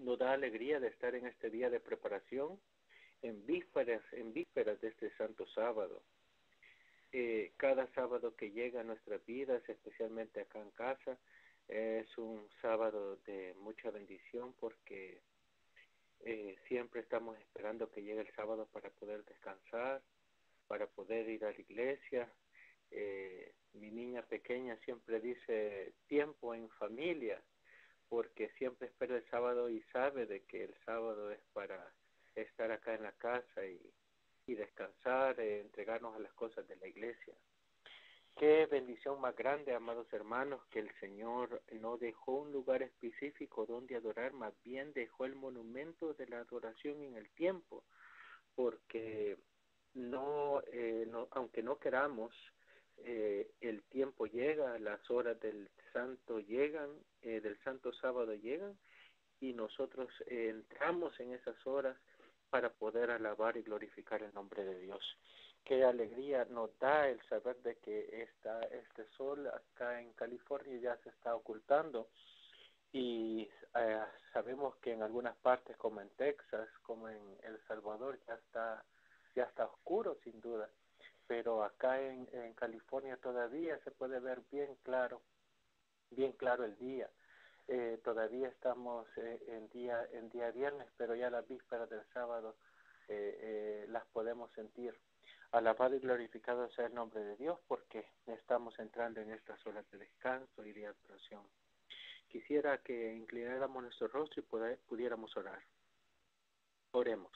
Nos da alegría de estar en este día de preparación, en vísperas de este santo sábado. Cada sábado que llega a nuestras vidas, especialmente acá en casa, es un sábado de mucha bendición porque siempre estamos esperando que llegue el sábado para poder descansar, para poder ir a la iglesia. Mi niña pequeña siempre dice tiempo en familia, porque siempre espera el sábado y sabe de que el sábado es para estar acá en la casa y descansar, entregarnos a las cosas de la iglesia. Qué bendición más grande, amados hermanos, que el Señor no dejó un lugar específico donde adorar, más bien dejó el monumento de la adoración en el tiempo, porque aunque no queramos, el tiempo llega, las horas del santo llegan, del santo sábado llegan, y nosotros entramos en esas horas para poder alabar y glorificar el nombre de Dios. Qué alegría nos da el saber de que este sol acá en California ya se está ocultando y sabemos que en algunas partes como en Texas, como en El Salvador ya está oscuro sin duda, pero acá en California todavía se puede ver bien claro el día. Todavía estamos en día viernes, pero ya las vísperas del sábado las podemos sentir. Alabado y glorificado sea el nombre de Dios, porque estamos entrando en estas horas de descanso y de adoración. Quisiera que inclináramos nuestro rostro y pudiéramos orar. Oremos.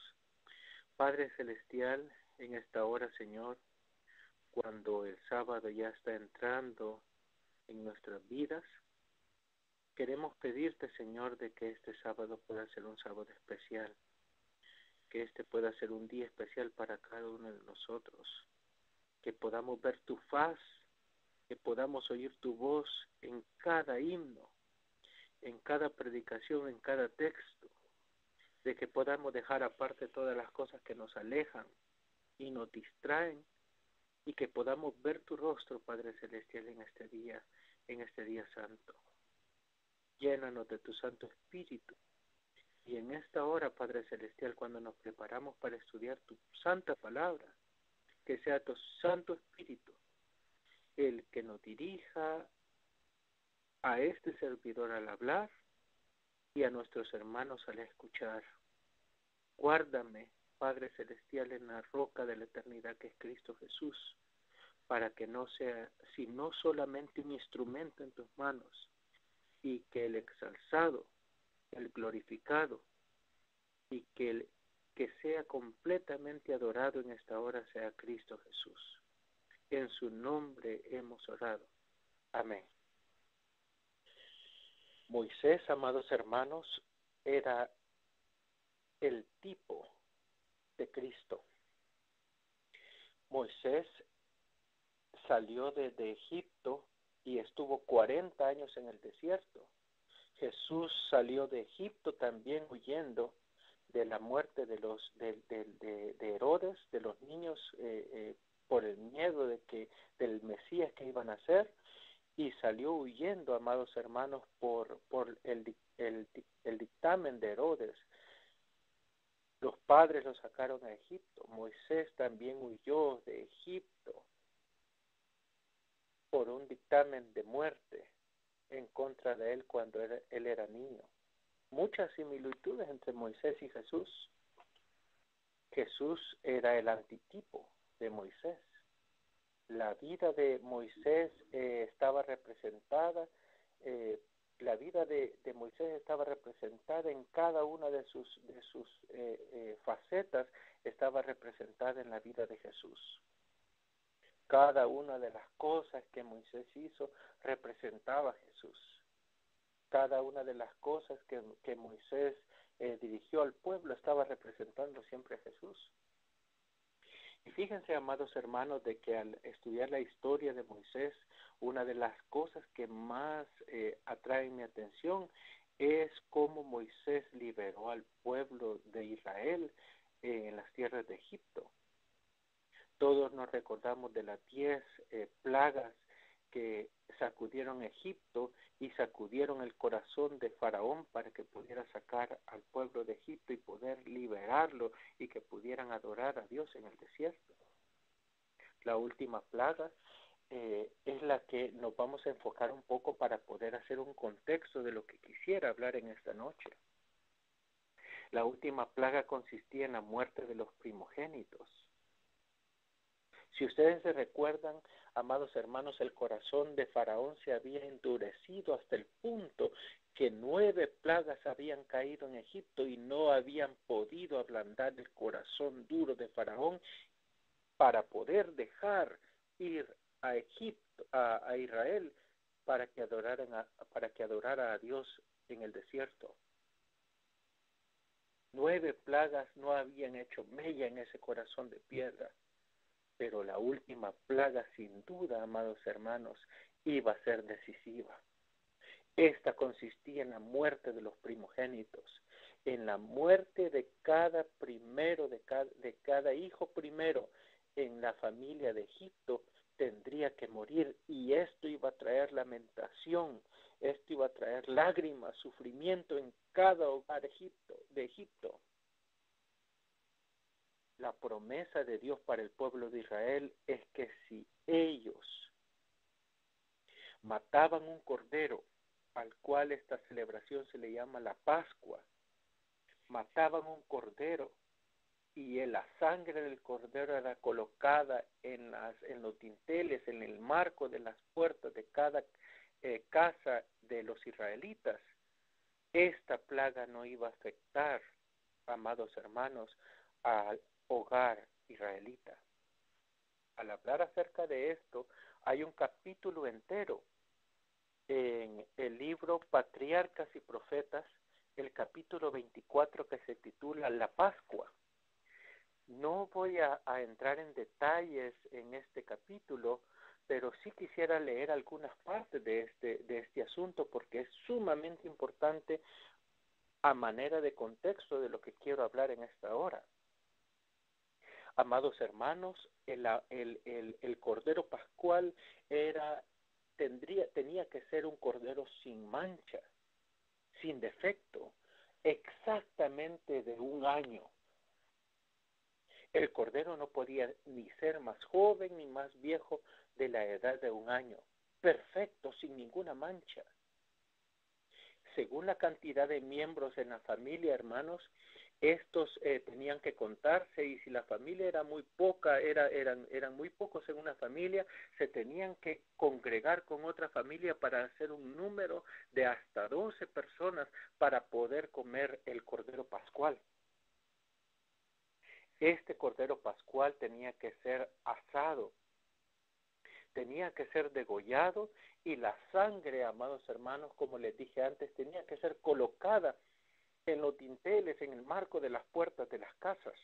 Padre Celestial, en esta hora, Señor, cuando el sábado ya está entrando en nuestras vidas, queremos pedirte, Señor, de que este sábado pueda ser un sábado especial, que este pueda ser un día especial para cada uno de nosotros, que podamos ver tu faz, que podamos oír tu voz en cada himno, en cada predicación, en cada texto, de que podamos dejar aparte todas las cosas que nos alejan y nos distraen, y que podamos ver tu rostro, Padre Celestial, en este día santo. Llénanos de tu Santo Espíritu. Y en esta hora, Padre Celestial, cuando nos preparamos para estudiar tu santa palabra, que sea tu Santo Espíritu el que nos dirija a este servidor al hablar y a nuestros hermanos al escuchar. Guárdame, Padre Celestial, en la roca de la eternidad que es Cristo Jesús, para que no sea sino solamente un instrumento en tus manos, y que el exalzado, el glorificado, y que sea completamente adorado en esta hora sea Cristo Jesús. En su nombre hemos orado. Amén. Moisés, amados hermanos, era el tipo de Cristo. Moisés salió de Egipto y estuvo 40 años en el desierto. Jesús salió de Egipto también huyendo de la muerte de Herodes, de los niños, por el miedo del Mesías que iban a ser, y salió huyendo, amados hermanos, por el dictamen de Herodes. Los padres lo sacaron a Egipto. Moisés también huyó de Egipto por un dictamen de muerte en contra de él cuando él era niño. Muchas similitudes entre Moisés y Jesús. Jesús era el antitipo de Moisés. La vida de Moisés estaba representada, la vida de Moisés estaba representada en cada una de sus facetas, estaba representada en la vida de Jesús. Cada una de las cosas que Moisés hizo representaba a Jesús. Cada una de las cosas que Moisés dirigió al pueblo estaba representando siempre a Jesús. Y fíjense, amados hermanos, de que al estudiar la historia de Moisés, una de las cosas que más atrae mi atención es cómo Moisés liberó al pueblo de Israel en las tierras de Egipto. Todos nos recordamos de las 10 plagas que sacudieron Egipto y sacudieron el corazón de Faraón para que pudiera sacar al pueblo de Egipto y poder liberarlo y que pudieran adorar a Dios en el desierto. La última plaga es la que nos vamos a enfocar un poco para poder hacer un contexto de lo que quisiera hablar en esta noche. La última plaga consistía en la muerte de los primogénitos. Si ustedes se recuerdan, amados hermanos, el corazón de Faraón se había endurecido hasta el punto que 9 plagas habían caído en Egipto y no habían podido ablandar el corazón duro de Faraón para poder dejar ir a Egipto, a Israel, para que adorara a Dios en el desierto. 9 plagas no habían hecho mella en ese corazón de piedra. Pero la última plaga, sin duda, amados hermanos, iba a ser decisiva. Esta consistía en la muerte de los primogénitos, en la muerte de cada primero, de cada hijo primero en la familia de Egipto tendría que morir, y esto iba a traer lamentación, esto iba a traer lágrimas, sufrimiento en cada hogar de Egipto. La promesa de Dios para el pueblo de Israel es que si ellos mataban un cordero, al cual esta celebración se le llama la Pascua, mataban un cordero y la sangre del cordero era colocada en los dinteles, en el marco de las puertas de cada casa de los israelitas, esta plaga no iba a afectar, amados hermanos, al hogar israelita. Al hablar acerca de esto, hay un capítulo entero en el libro Patriarcas y Profetas, el capítulo 24, que se titula La Pascua. No voy a entrar en detalles en este capítulo, pero sí quisiera leer algunas partes de este asunto porque es sumamente importante a manera de contexto de lo que quiero hablar en esta hora. Amados hermanos, el cordero pascual tenía que ser un cordero sin mancha, sin defecto, exactamente de un año. El cordero no podía ni ser más joven ni más viejo de la edad de un año, perfecto, sin ninguna mancha. Según la cantidad de miembros en la familia, hermanos, estos tenían que contarse, y si la familia era muy poca, eran muy pocos en una familia, se tenían que congregar con otra familia para hacer un número de hasta 12 personas para poder comer el cordero pascual. Este cordero pascual tenía que ser asado, tenía que ser degollado, y la sangre, amados hermanos, como les dije antes, tenía que ser colocada en los dinteles, en el marco de las puertas de las casas.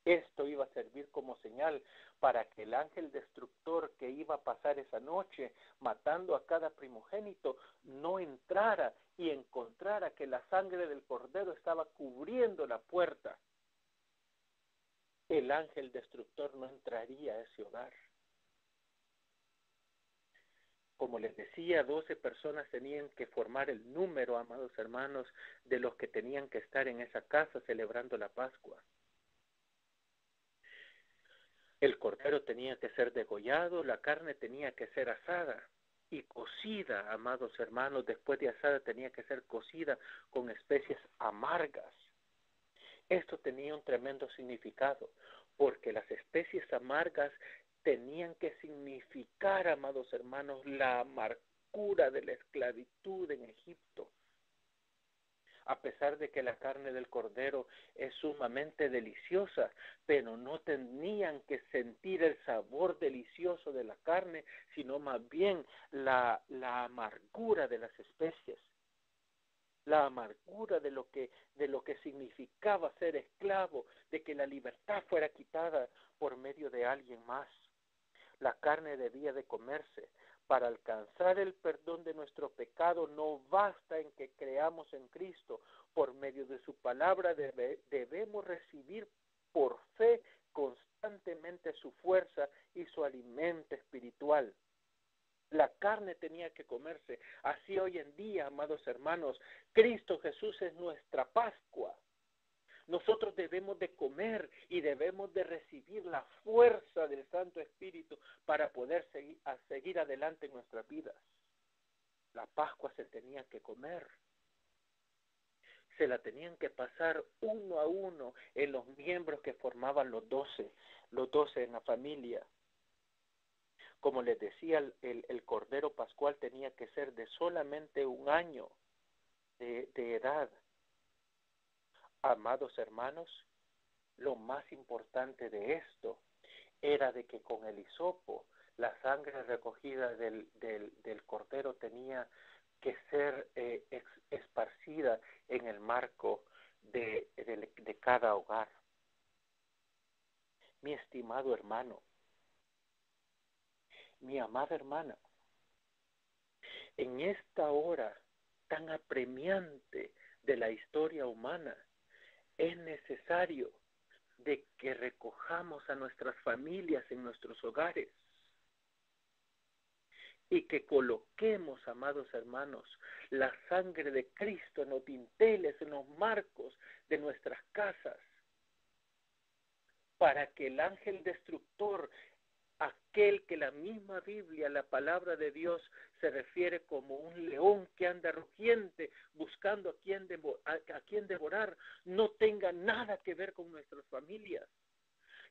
Esto iba a servir como señal para que el ángel destructor que iba a pasar esa noche matando a cada primogénito no entrara y encontrara que la sangre del cordero estaba cubriendo la puerta. El ángel destructor no entraría a ese hogar. Como les decía, 12 personas tenían que formar el número, amados hermanos, de los que tenían que estar en esa casa celebrando la Pascua. El cordero tenía que ser degollado, la carne tenía que ser asada y cocida, amados hermanos. Después de asada tenía que ser cocida con especies amargas. Esto tenía un tremendo significado, porque las especies amargas tenían que significar, amados hermanos, la amargura de la esclavitud en Egipto. A pesar de que la carne del cordero es sumamente deliciosa, pero no tenían que sentir el sabor delicioso de la carne, sino más bien la amargura de las especies, la amargura de lo que significaba ser esclavo, de que la libertad fuera quitada por medio de alguien más. La carne debía de comerse. Para alcanzar el perdón de nuestro pecado no basta en que creamos en Cristo. Por medio de su palabra debemos recibir por fe constantemente su fuerza y su alimento espiritual. La carne tenía que comerse. Así hoy en día, amados hermanos, Cristo Jesús es nuestra Pascua. Nosotros debemos de comer y debemos de recibir la fuerza del Santo Espíritu para poder seguir adelante en nuestras vidas. La Pascua se tenía que comer. Se la tenían que pasar uno a uno en los miembros que formaban los 12 en la familia. Como les decía, el Cordero Pascual tenía que ser de solamente 1 año de edad. Amados hermanos, lo más importante de esto era de que con el hisopo, la sangre recogida del Cordero tenía que ser esparcida en el marco de cada hogar. Mi estimado hermano, mi amada hermana, en esta hora tan apremiante de la historia humana, es necesario de que recojamos a nuestras familias en nuestros hogares y que coloquemos, amados hermanos, la sangre de Cristo en los dinteles, en los marcos de nuestras casas, para que el ángel destructor, aquel que la misma Biblia, la palabra de Dios, se refiere como un león que anda rugiente buscando a quien devorar, no tenga nada que ver con nuestras familias.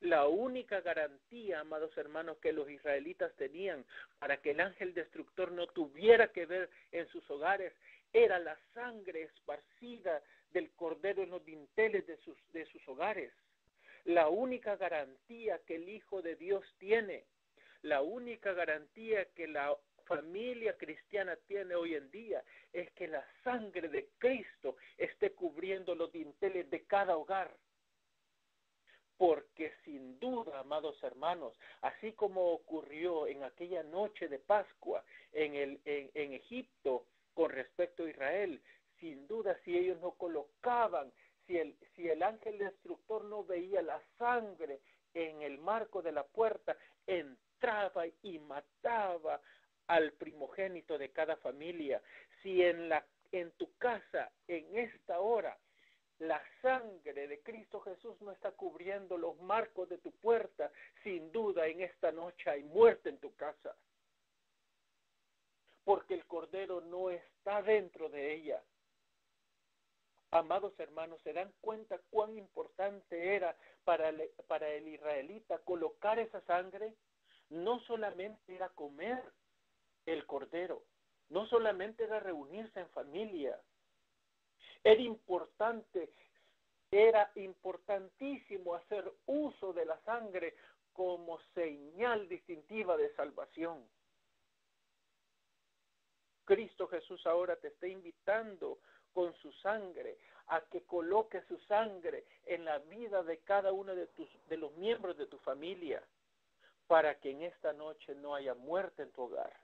La única garantía, amados hermanos, que los israelitas tenían para que el ángel destructor no tuviera que ver en sus hogares era la sangre esparcida del cordero en los dinteles de sus hogares. La única garantía que el Hijo de Dios tiene, la única garantía que la familia cristiana tiene hoy en día es que la sangre de Cristo esté cubriendo los dinteles de cada hogar. Porque sin duda, amados hermanos, así como ocurrió en aquella noche de Pascua en Egipto con respecto a Israel, sin duda si ellos no colocaban, si el ángel destructor no veía la sangre en el marco de la puerta, entraba y mataba al primogénito de cada familia. Si en tu casa, en esta hora, la sangre de Cristo Jesús no está cubriendo los marcos de tu puerta, sin duda en esta noche hay muerte en tu casa. Porque el Cordero no está dentro de ella. Amados hermanos, ¿se dan cuenta cuán importante era para el israelita colocar esa sangre? No solamente era comer el Cordero, no solamente era reunirse en familia. Era importantísimo hacer uso de la sangre como señal distintiva de salvación. Cristo Jesús ahora te está invitando con su sangre a que coloque su sangre en la vida de cada uno de los miembros de tu familia, para que en esta noche no haya muerte en tu hogar.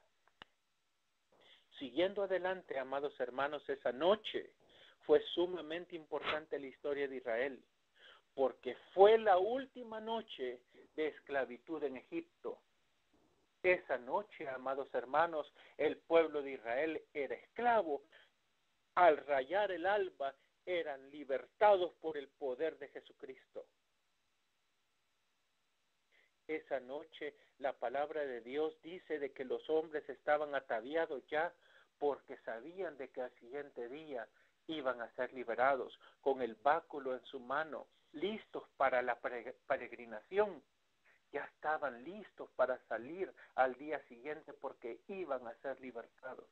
Siguiendo adelante, amados hermanos, esa noche fue sumamente importante en la historia de Israel, porque fue la última noche de esclavitud en Egipto. Esa noche, amados hermanos, el pueblo de Israel era esclavo. Al rayar el alba, eran libertados por el poder de Jesucristo. Esa noche, la palabra de Dios dice de que los hombres estaban ataviados ya porque sabían de que al siguiente día iban a ser liberados con el báculo en su mano, listos para la peregrinación. Ya estaban listos para salir al día siguiente porque iban a ser libertados.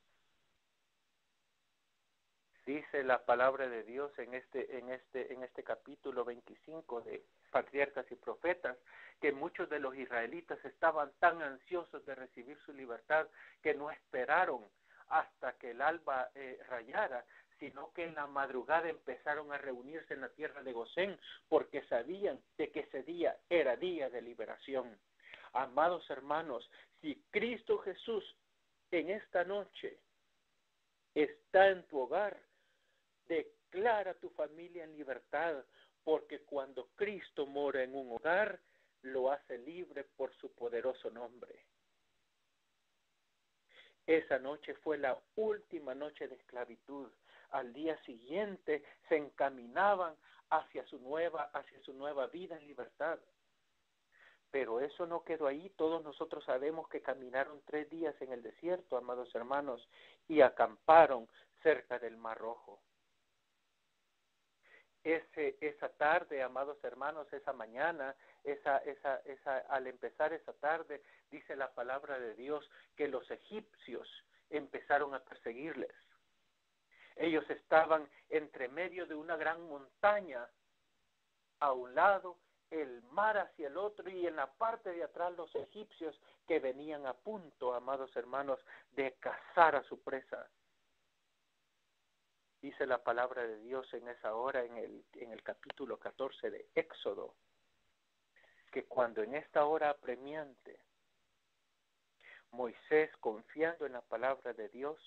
Dice la palabra de Dios en este capítulo 25 de Patriarcas y Profetas, que muchos de los israelitas estaban tan ansiosos de recibir su libertad que no esperaron hasta que el alba rayara, sino que en la madrugada empezaron a reunirse en la tierra de Gosén, porque sabían de que ese día era día de liberación. Amados hermanos, si Cristo Jesús en esta noche está en tu hogar, declara a tu familia en libertad, porque cuando Cristo mora en un hogar, lo hace libre por su poderoso nombre. Esa noche fue la última noche de esclavitud. Al día siguiente se encaminaban hacia su nueva vida en libertad. Pero eso no quedó ahí. Todos nosotros sabemos que caminaron 3 días en el desierto, amados hermanos, y acamparon cerca del Mar Rojo. Esa tarde, amados hermanos, esa mañana, al empezar esa tarde, dice la palabra de Dios que los egipcios empezaron a perseguirles. Ellos estaban entre medio de una gran montaña, a un lado, el mar hacia el otro, y en la parte de atrás los egipcios que venían a punto, amados hermanos, de cazar a su presa. Dice la palabra de Dios en esa hora, en el capítulo 14 de Éxodo, que cuando en esta hora apremiante, Moisés, confiando en la palabra de Dios,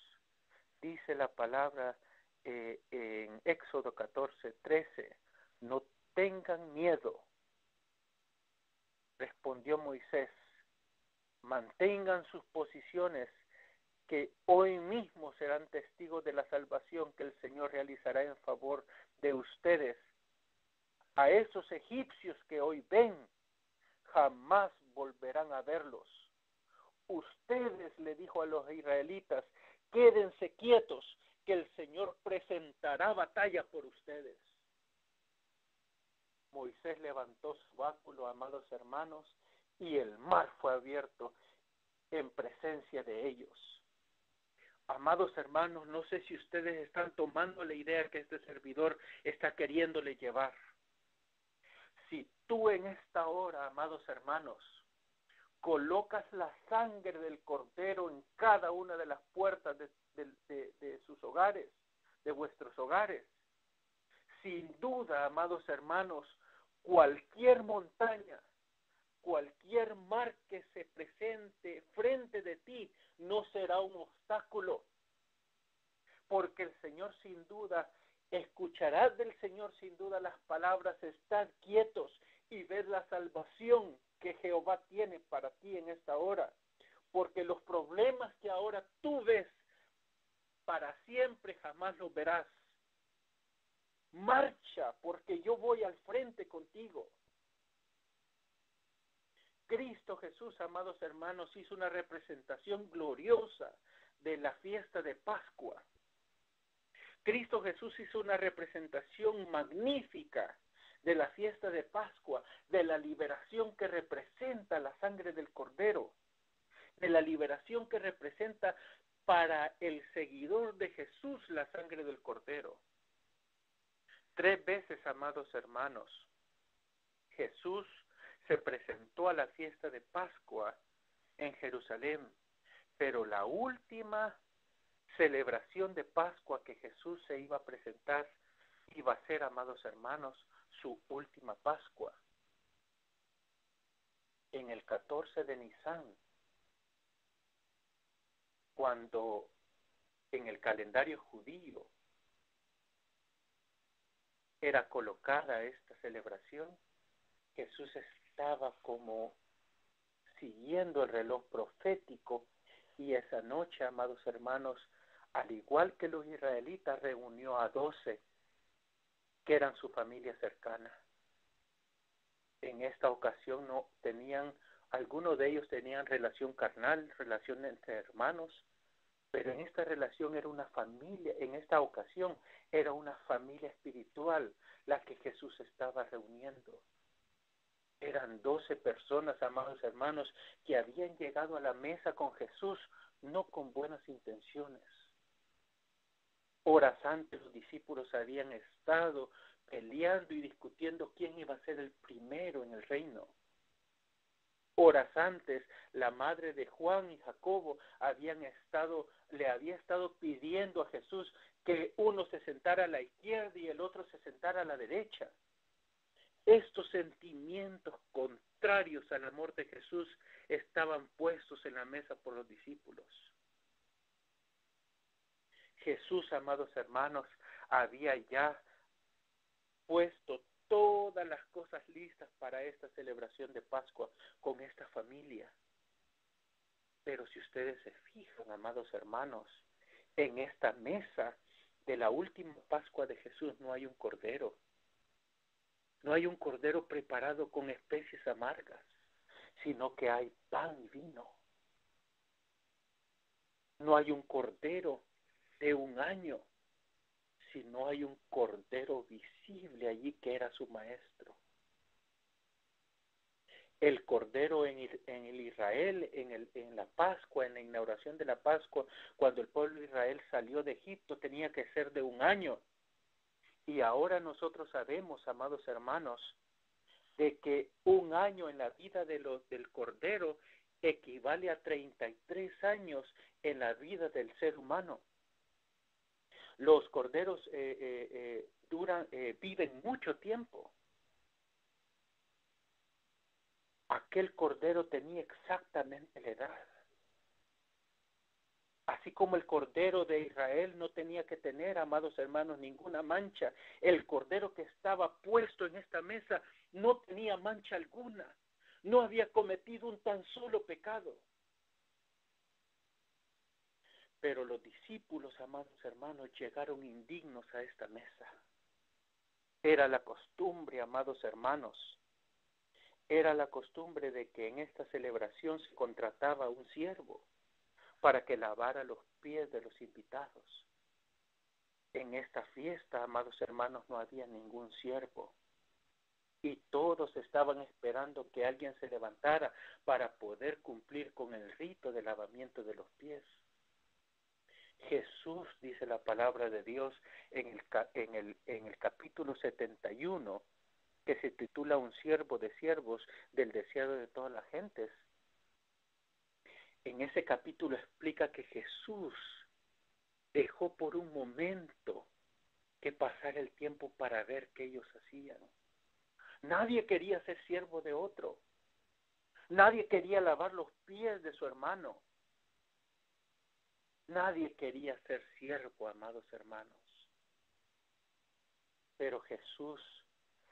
dice la palabra en Éxodo 14:13, no tengan miedo, respondió Moisés, mantengan sus posiciones, que hoy mismo serán testigos de la salvación que el Señor realizará en favor de ustedes. A esos egipcios que hoy ven, jamás volverán a verlos. Ustedes, le dijo a los israelitas, quédense quietos, que el Señor presentará batalla por ustedes. Moisés levantó su báculo, amados hermanos, y el mar fue abierto en presencia de ellos. Amados hermanos, no sé si ustedes están tomando la idea que este servidor está queriéndole llevar. Si tú en esta hora, amados hermanos, colocas la sangre del cordero en cada una de las puertas de sus hogares, de vuestros hogares, sin duda, amados hermanos, cualquier montaña, cualquier mar que se presente frente de ti no será un obstáculo, porque el Señor sin duda, escucharás del Señor sin duda las palabras, estad quietos y ved la salvación que Jehová tiene para ti en esta hora, porque los problemas que ahora tú ves, para siempre jamás los verás. Marcha, porque yo voy al frente contigo. Cristo Jesús, amados hermanos, hizo una representación gloriosa de la fiesta de Pascua. Cristo Jesús hizo una representación magnífica de la fiesta de Pascua, de la liberación que representa la sangre del Cordero, de la liberación que representa para el seguidor de Jesús la sangre del Cordero. 3 veces, amados hermanos, Jesús se presentó a la fiesta de Pascua en Jerusalén, pero la última celebración de Pascua que Jesús se iba a presentar iba a ser, amados hermanos, su última Pascua. En el 14 de Nisan, cuando en el calendario judío era colocada esta celebración, Jesús estaba como siguiendo el reloj profético, y esa noche, amados hermanos, al igual que los israelitas, reunió a 12 que eran su familia cercana. En esta ocasión no tenían, algunos de ellos tenían relación carnal, relación entre hermanos, pero en esta relación era una familia, en esta ocasión era una familia espiritual la que Jesús estaba reuniendo. Eran 12 personas, amados hermanos, que habían llegado a la mesa con Jesús, no con buenas intenciones. Horas antes los discípulos habían estado peleando y discutiendo quién iba a ser el primero en el reino. Horas antes, la madre de Juan y Jacobo le había estado pidiendo a Jesús que uno se sentara a la izquierda y el otro se sentara a la derecha. Estos sentimientos contrarios al amor de Jesús estaban puestos en la mesa por los discípulos. Jesús, amados hermanos, había ya puesto todas las cosas listas para esta celebración de Pascua con esta familia. Pero si ustedes se fijan, amados hermanos, en esta mesa de la última Pascua de Jesús no hay un cordero. No hay un cordero preparado con especies amargas, sino que hay pan y vino. No hay un cordero de un año, sino hay un cordero visible allí que era su maestro. El cordero en el Israel, en la Pascua, en la inauguración de la Pascua, cuando el pueblo de Israel salió de Egipto, tenía que ser de un año. Y ahora nosotros sabemos, amados hermanos, de que un año en la vida del cordero equivale a 33 años en la vida del ser humano. Los corderos viven mucho tiempo. Aquel cordero tenía exactamente la edad. Así como el cordero de Israel no tenía que tener, amados hermanos, ninguna mancha, el cordero que estaba puesto en esta mesa no tenía mancha alguna, no había cometido un tan solo pecado. Pero los discípulos, amados hermanos, llegaron indignos a esta mesa. Era la costumbre, amados hermanos, era la costumbre de que en esta celebración se contrataba un siervo para que lavara los pies de los invitados. En esta fiesta, amados hermanos, no había ningún siervo. Y todos estaban esperando que alguien se levantara para poder cumplir con el rito de lavamiento de los pies. Jesús, dice la palabra de Dios en el capítulo 71, que se titula Un siervo de siervos del deseado de todas las gentes. En ese capítulo explica que Jesús dejó por un momento que pasara el tiempo para ver qué ellos hacían. Nadie quería ser siervo de otro. Nadie quería lavar los pies de su hermano. Nadie quería ser siervo, amados hermanos. Pero Jesús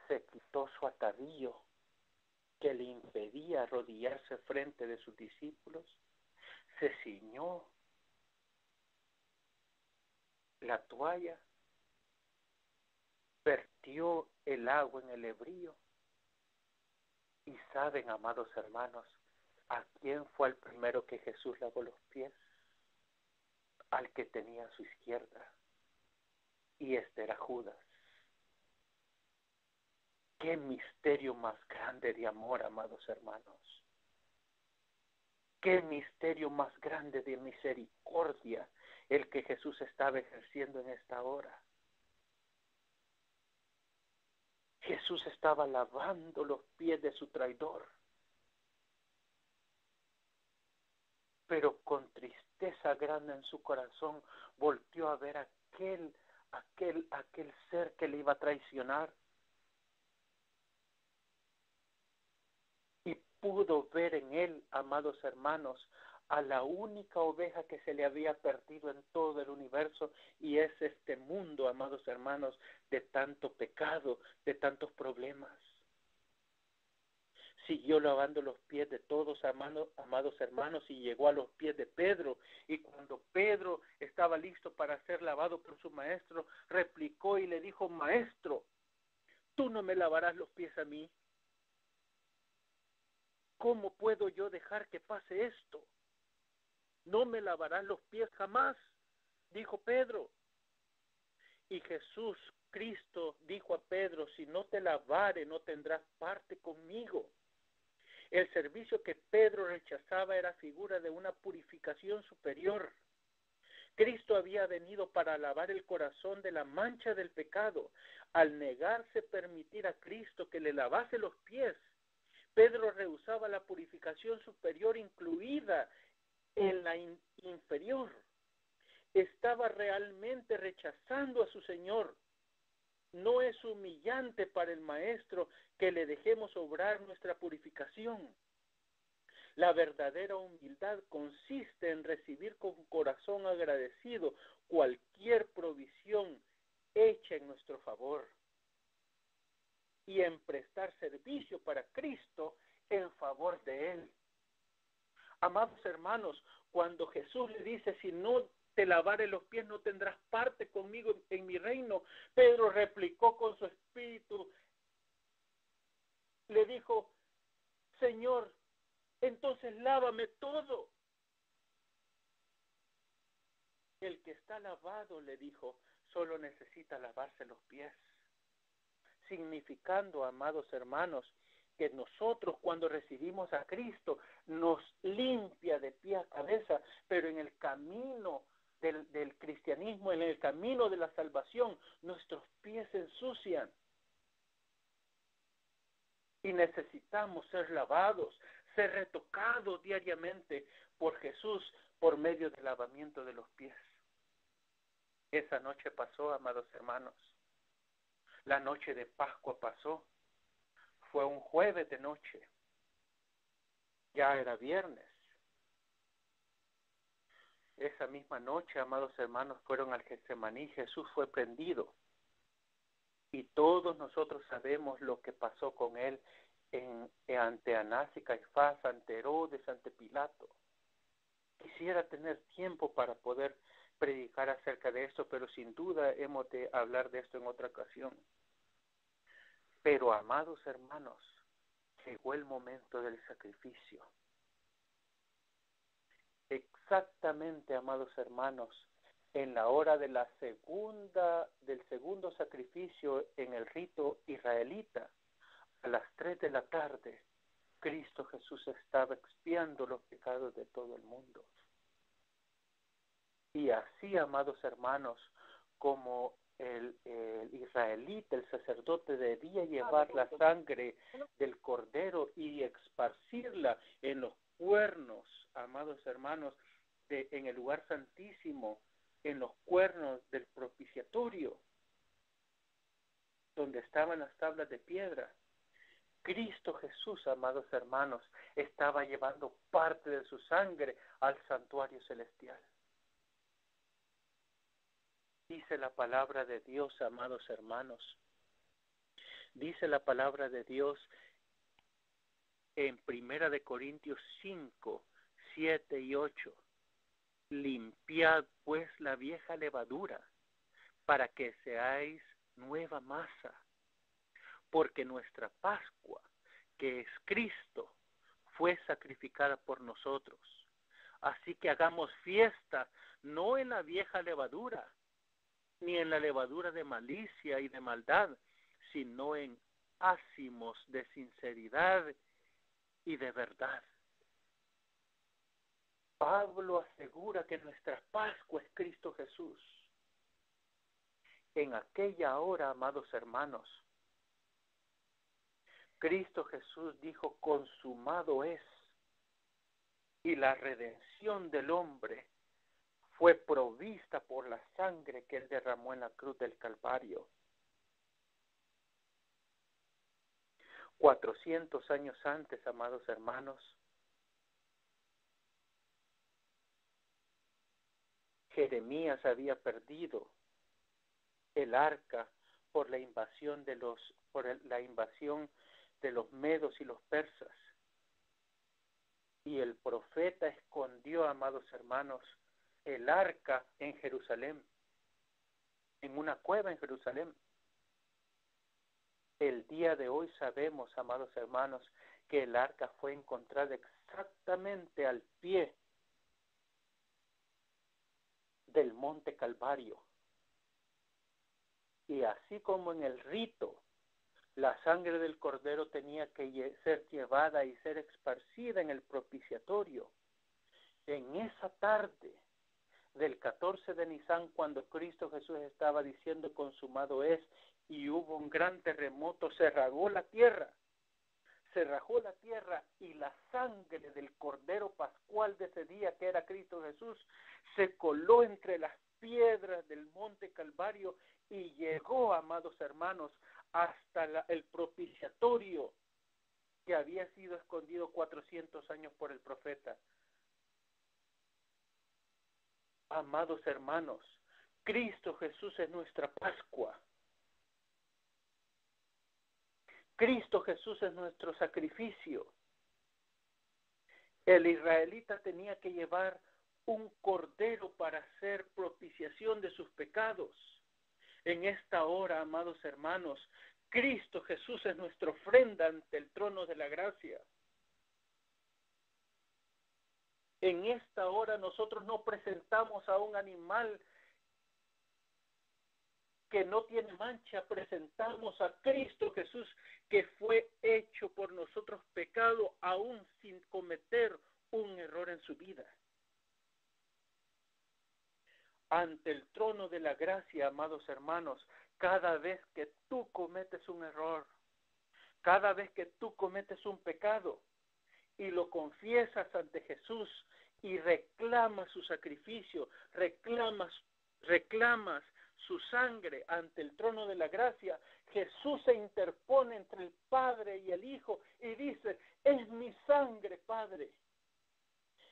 se quitó su atavío que le impedía arrodillarse frente de sus discípulos, se ciñó la toalla, vertió el agua en el hebrío. Y saben, amados hermanos, ¿a quién fue el primero que Jesús lavó los pies? Al que tenía a su izquierda. Y este era Judas. Qué misterio más grande de amor, amados hermanos. Qué misterio más grande de misericordia el que Jesús estaba ejerciendo en esta hora. Jesús estaba lavando los pies de su traidor, pero con tristeza grande en su corazón volteó a ver aquel ser que le iba a traicionar. Y pudo ver en él, amados hermanos, a la única oveja que se le había perdido en todo el universo, y es este mundo, amados hermanos, de tanto pecado, de tantos problemas. Siguió lavando los pies de todos, amados hermanos, y llegó a los pies de Pedro. Y cuando Pedro estaba listo para ser lavado por su maestro, replicó y le dijo: Maestro, ¿tú no me lavarás los pies a mí? ¿Cómo puedo yo dejar que pase esto? No me lavarás los pies jamás, dijo Pedro. Y Jesús Cristo dijo a Pedro: si no te lavare, no tendrás parte conmigo. El servicio que Pedro rechazaba era figura de una purificación superior. Cristo había venido para lavar el corazón de la mancha del pecado. Al negarse permitir a Cristo que le lavase los pies, Pedro rehusaba la purificación superior incluida en la inferior. Estaba realmente rechazando a su Señor. No es humillante para el Maestro que le dejemos obrar nuestra purificación. La verdadera humildad consiste en recibir con corazón agradecido cualquier provisión hecha en nuestro favor y en prestar servicio para Cristo en favor de Él. Amados hermanos, cuando Jesús le dice, si no te lavare los pies no tendrás parte conmigo en mi reino, Pedro replicó con su espíritu, le dijo, Señor, entonces lávame todo. El que está lavado, le dijo, solo necesita lavarse los pies. Significando, amados hermanos, que nosotros cuando recibimos a Cristo nos limpia de pie a cabeza, pero en el camino del cristianismo, en el camino de la salvación, nuestros pies se ensucian. Y necesitamos ser lavados, ser retocados diariamente por Jesús por medio del lavamiento de los pies. Esa noche pasó, amados hermanos. La noche de Pascua pasó. Fue un jueves de noche. Ya era viernes. Esa misma noche, amados hermanos, fueron al Getsemaní. Jesús fue prendido. Y todos nosotros sabemos lo que pasó con él ante Anás y Caifás, ante Herodes, ante Pilato. Quisiera tener tiempo para poder predicar acerca de esto, pero sin duda hemos de hablar de esto en otra ocasión. Pero, amados hermanos, llegó el momento del sacrificio. Exactamente, amados hermanos, en la hora de del segundo sacrificio en el rito israelita, a las 3 de la tarde, Cristo Jesús estaba expiando los pecados de todo el mundo. Y así, amados hermanos, como el israelita, el sacerdote debía llevar la sangre del cordero y esparcirla en los cuernos, amados hermanos, en el lugar santísimo, en los cuernos del propiciatorio, donde estaban las tablas de piedra. Cristo Jesús, amados hermanos, estaba llevando parte de su sangre al santuario celestial. Dice la palabra de Dios, amados hermanos. Dice la palabra de Dios en 1 de Corintios 5, 7 y 8. Limpiad pues la vieja levadura, para que seáis nueva masa, porque nuestra Pascua, que es Cristo, fue sacrificada por nosotros. Así que hagamos fiesta, no en la vieja levadura, ni en la levadura de malicia y de maldad, sino en ácimos de sinceridad y de verdad. Pablo asegura que nuestra Pascua es Cristo Jesús. En aquella hora, amados hermanos, Cristo Jesús dijo, consumado es, y la redención del hombre fue provista por la sangre que él derramó en la cruz del Calvario. 400 años antes, amados hermanos, Jeremías había perdido el arca por la invasión de los medos y los persas. Y el profeta escondió, amados hermanos, el arca en Jerusalén, en una cueva en Jerusalén. El día de hoy sabemos, amados hermanos, que el arca fue encontrada exactamente al pie del monte Calvario. Y así como en el rito, la sangre del cordero tenía que ser llevada y ser esparcida en el propiciatorio. En esa tarde del 14 de Nisan, cuando Cristo Jesús estaba diciendo consumado es, y hubo un gran terremoto, se rajó la tierra y la sangre del cordero pascual de ese día, que era Cristo Jesús, se coló entre las piedras del monte Calvario y llegó, amados hermanos, hasta el propiciatorio que había sido escondido 400 años por el profeta. Amados hermanos, Cristo Jesús es nuestra Pascua. Cristo Jesús es nuestro sacrificio. El israelita tenía que llevar un cordero para hacer propiciación de sus pecados. En esta hora, amados hermanos, Cristo Jesús es nuestra ofrenda ante el trono de la gracia. En esta hora nosotros no presentamos a un animal que no tiene mancha, presentamos a Cristo Jesús que fue hecho por nosotros pecado aún sin cometer un error en su vida. Ante el trono de la gracia, amados hermanos, cada vez que tú cometes un error, cada vez que tú cometes un pecado y lo confiesas ante Jesús y reclamas su sacrificio, reclamas su sangre ante el trono de la gracia, Jesús se interpone entre el Padre y el Hijo y dice, es mi sangre, Padre,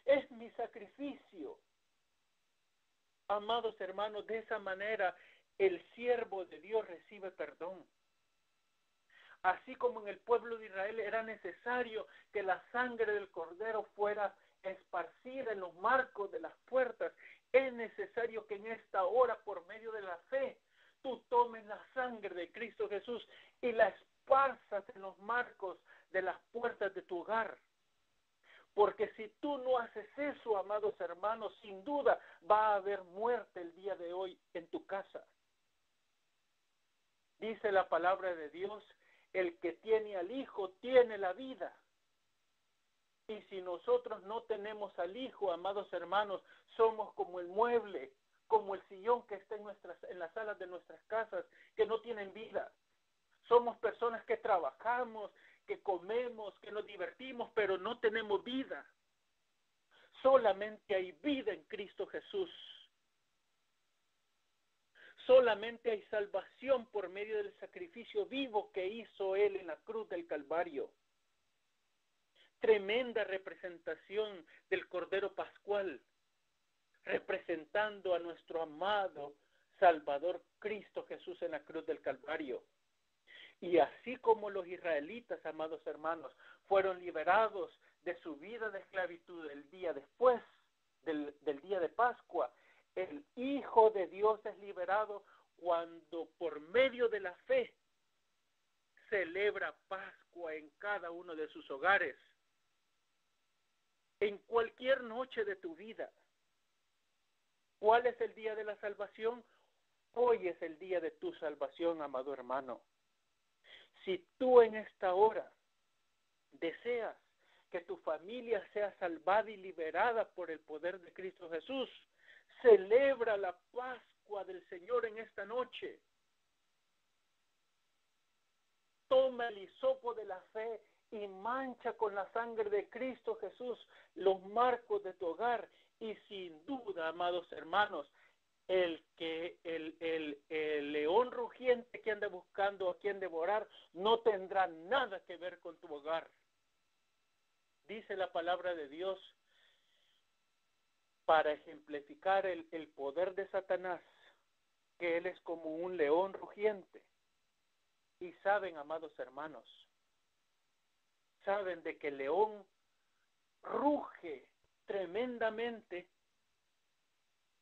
es mi sacrificio. Amados hermanos, de esa manera el siervo de Dios recibe perdón. Así como en el pueblo de Israel era necesario que la sangre del cordero fuera esparcida en los marcos de las puertas, es necesario que en esta hora, por medio de la fe, tú tomes la sangre de Cristo Jesús y la esparzas en los marcos de las puertas de tu hogar. Porque si tú no haces eso, amados hermanos, sin duda va a haber muerte el día de hoy en tu casa. Dice la palabra de Dios, el que tiene al Hijo tiene la vida. Y si nosotros no tenemos al Hijo, amados hermanos, somos como el mueble, como el sillón que está en las salas de nuestras casas, que no tienen vida. Somos personas que trabajamos, que comemos, que nos divertimos, pero no tenemos vida. Solamente hay vida en Cristo Jesús. Solamente hay salvación por medio del sacrificio vivo que hizo Él en la cruz del Calvario. Tremenda representación del Cordero Pascual, representando a nuestro amado Salvador Cristo Jesús en la cruz del Calvario. Y así como los israelitas, amados hermanos, fueron liberados de su vida de esclavitud el día después del día de Pascua, el Hijo de Dios es liberado cuando por medio de la fe celebra Pascua en cada uno de sus hogares. En cualquier noche de tu vida. ¿Cuál es el día de la salvación? Hoy es el día de tu salvación, amado hermano. Si tú en esta hora deseas que tu familia sea salvada y liberada por el poder de Cristo Jesús, celebra la Pascua del Señor en esta noche. Toma el hisopo de la fe y mancha con la sangre de Cristo Jesús los marcos de tu hogar. Y sin duda, amados hermanos, el león rugiente que anda buscando a quien devorar no tendrá nada que ver con tu hogar. Dice la palabra de Dios para ejemplificar el poder de Satanás, que él es como un león rugiente. Y saben, amados hermanos, saben de que el león ruge tremendamente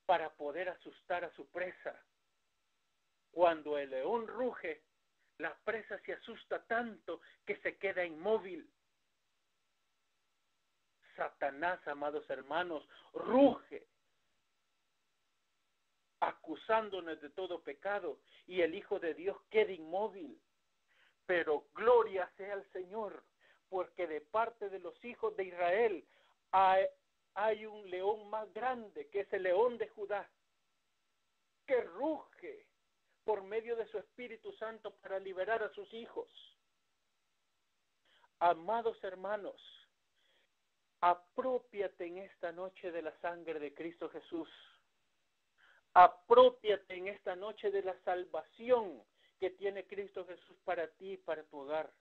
para poder asustar a su presa. Cuando el león ruge, la presa se asusta tanto que se queda inmóvil. Satanás, amados hermanos, ruge acusándonos de todo pecado y el Hijo de Dios queda inmóvil. Pero gloria sea al Señor, porque de parte de los hijos de Israel hay un león más grande, que es el león de Judá, que ruge por medio de su Espíritu Santo para liberar a sus hijos. Amados hermanos, aprópiate en esta noche de la sangre de Cristo Jesús. Aprópiate en esta noche de la salvación que tiene Cristo Jesús para ti y para tu hogar.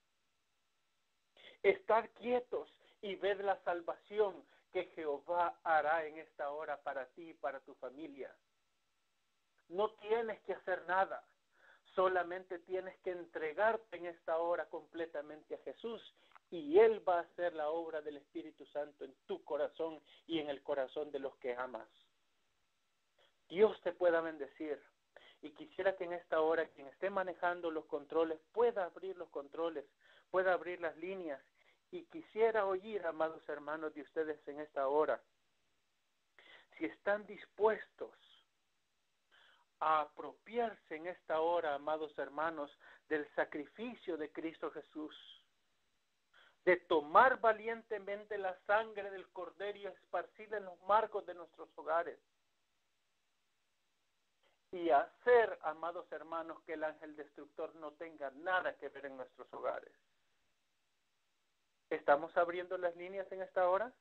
Estar quietos y ver la salvación que Jehová hará en esta hora para ti y para tu familia. No tienes que hacer nada. Solamente tienes que entregarte en esta hora completamente a Jesús y Él va a hacer la obra del Espíritu Santo en tu corazón y en el corazón de los que amas. Dios te pueda bendecir. Y quisiera que en esta hora quien esté manejando los controles pueda abrir los controles, pueda abrir las líneas. Y quisiera oír, amados hermanos, de ustedes en esta hora, si están dispuestos a apropiarse en esta hora, amados hermanos, del sacrificio de Cristo Jesús, de tomar valientemente la sangre del Cordero y esparcirla en los marcos de nuestros hogares, y hacer, amados hermanos, que el ángel destructor no tenga nada que ver en nuestros hogares. ¿Estamos abriendo las líneas en esta hora?